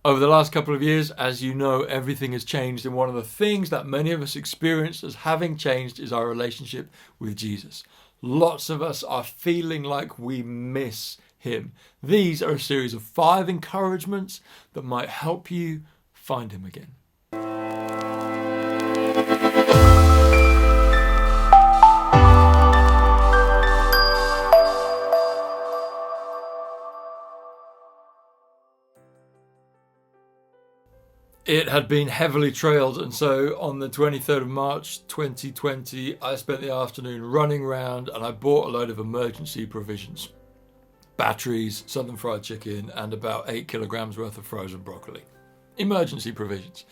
Over the last couple of years, as you know, everything has changed, and one of the things that many of us experienced as having changed is our relationship with Jesus. Lots of us are feeling like we miss him. These are a series of 5 encouragements that might help you find him again. It had been heavily trailed, and so on the 23rd of March 2020, I spent the afternoon running around and I bought a load of emergency provisions. Batteries, Southern fried chicken, and about 8 kilograms worth of frozen broccoli. Emergency provisions.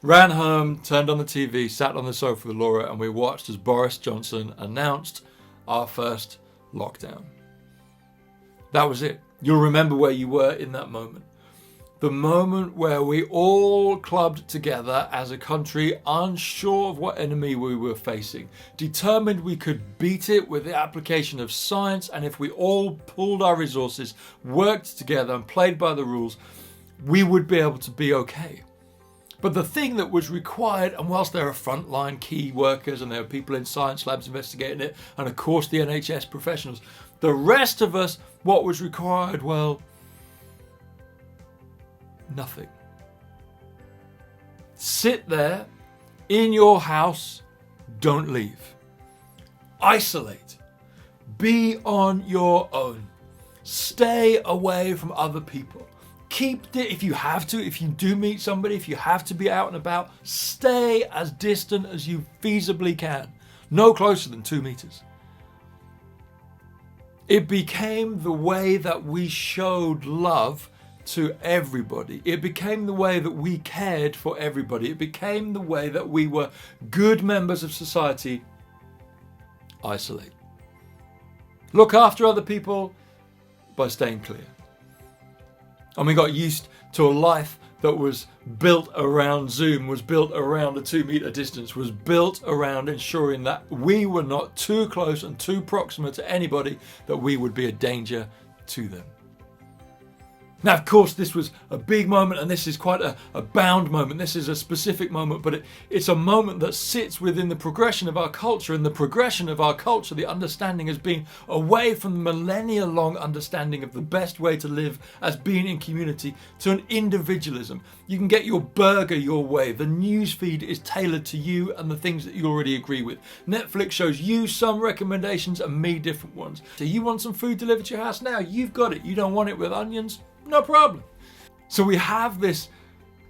Ran home, turned on the TV, sat on the sofa with Laura, and we watched as Boris Johnson announced our first lockdown. That was it. You'll remember where you were in that moment. The moment where we all clubbed together as a country, unsure of what enemy we were facing, determined we could beat it with the application of science, and if we all pooled our resources, worked together and played by the rules, we would be able to be okay. But the thing that was required, and whilst there are frontline key workers and there are people in science labs investigating it, and of course the NHS professionals, the rest of us, what was required, well, nothing. Sit there in your house, don't leave. Isolate. Be on your own. Stay away from other people. Keep it if you have to, if you do meet somebody, if you have to be out and about, stay as distant as you feasibly can. No closer than 2 meters. It became the way that we showed love to everybody. It became the way that we cared for everybody. It became the way that we were good members of society. Isolate. Look after other people by staying clear. And we got used to a life that was built around Zoom, was built around a 2 meter distance, was built around ensuring that we were not too close and too proximate to anybody, that we would be a danger to them. Now, of course, this was a big moment, and this is quite a bound moment. This is a specific moment, but it's a moment that sits within the progression of our culture. And the progression of our culture, the understanding, has been away from the millennia-long understanding of the best way to live as being in community to an individualism. You can get your burger your way. The news feed is tailored to you and the things that you already agree with. Netflix shows you some recommendations and me different ones. So you want some food delivered to your house now? You've got it. You don't want it with onions? No problem. So we have this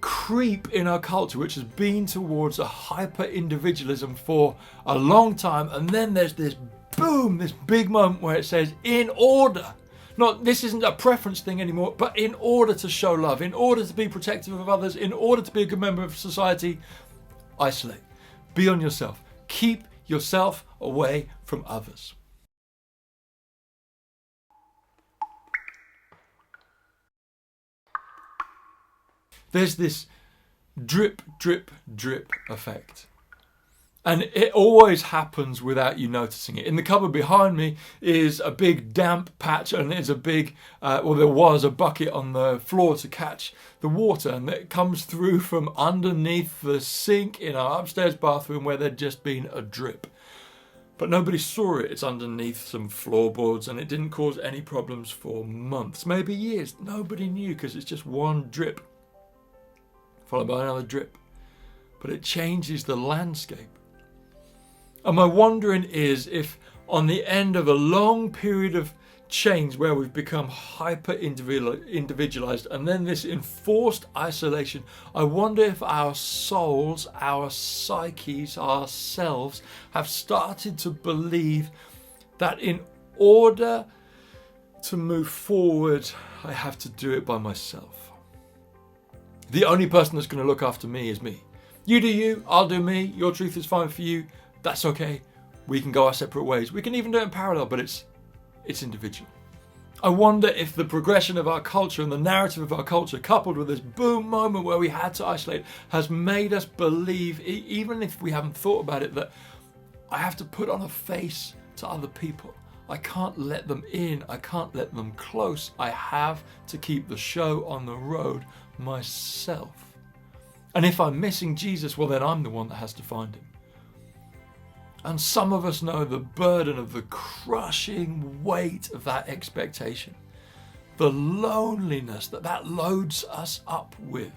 creep in our culture which has been towards a hyper-individualism for a long time, and then there's this boom, this big moment where it says, in order, not this isn't a preference thing anymore, but in order to show love, in order to be protective of others, in order to be a good member of society, isolate. Be on yourself. Keep yourself away from others. There's this drip, drip, drip effect. And it always happens without you noticing it. In the cupboard behind me is a big damp patch, and there's a big, there was a bucket on the floor to catch the water, and it comes through from underneath the sink in our upstairs bathroom where there'd just been a drip. But nobody saw it. It's underneath some floorboards, and it didn't cause any problems for months, maybe years. Nobody knew because it's just one drip, followed by another drip. But it changes the landscape. And my wondering is if on the end of a long period of change where we've become hyper-individualized and then this enforced isolation, I wonder if our souls, our psyches, ourselves have started to believe that in order to move forward, I have to do it by myself. The only person that's going to look after me is me. You do you, I'll do me, your truth is fine for you, that's okay. We can go our separate ways. We can even do it in parallel, but it's individual. I wonder if the progression of our culture and the narrative of our culture, coupled with this boom moment where we had to isolate, has made us believe, even if we haven't thought about it, that I have to put on a face to other people. I can't let them in. I can't let them close. I have to keep the show on the road myself. And if I'm missing Jesus, well, then I'm the one that has to find him. And some of us know the burden of the crushing weight of that expectation, the loneliness that loads us up with,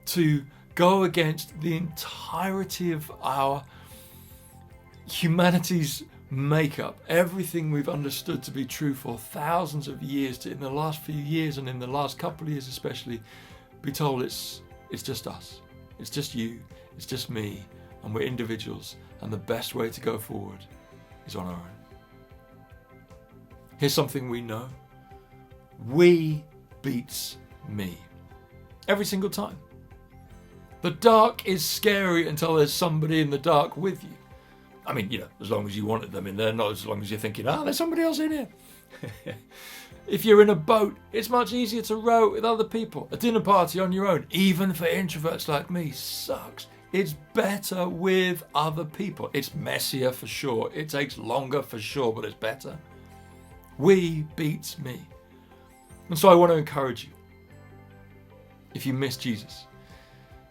to go against the entirety of our humanity's makeup, everything we've understood to be true for thousands of years, in the last few years and in the last couple of years especially, be told it's just us, it's just you, it's just me, and we're individuals, and the best way to go forward is on our own. Here's something we know: we beats me every single time. The dark is scary until there's somebody in the dark with you. I mean, as long as you wanted them in there, not as long as you're thinking, there's somebody else in here. If you're in a boat, it's much easier to row with other people. A dinner party on your own, even for introverts like me, sucks. It's better with other people. It's messier for sure. It takes longer for sure, but it's better. We beats me. And so I want to encourage you. If you miss Jesus,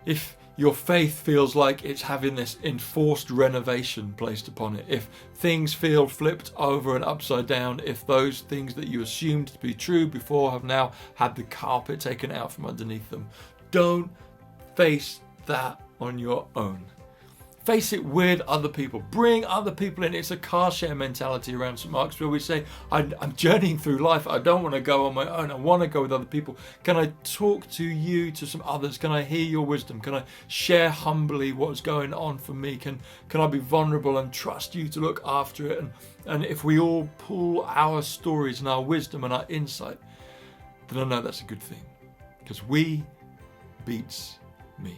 if your faith feels like it's having this enforced renovation placed upon it, if things feel flipped over and upside down, if those things that you assumed to be true before have now had the carpet taken out from underneath them, don't face that on your own. Face it with other people. Bring other people in. It's a car share mentality around St. Mark's where we say, I'm journeying through life. I don't want to go on my own. I want to go with other people. Can I talk to you, to some others? Can I hear your wisdom? Can I share humbly what's going on for me? Can I be vulnerable and trust you to look after it? And if we all pull our stories and our wisdom and our insight, then I know that's a good thing. Because we beats me.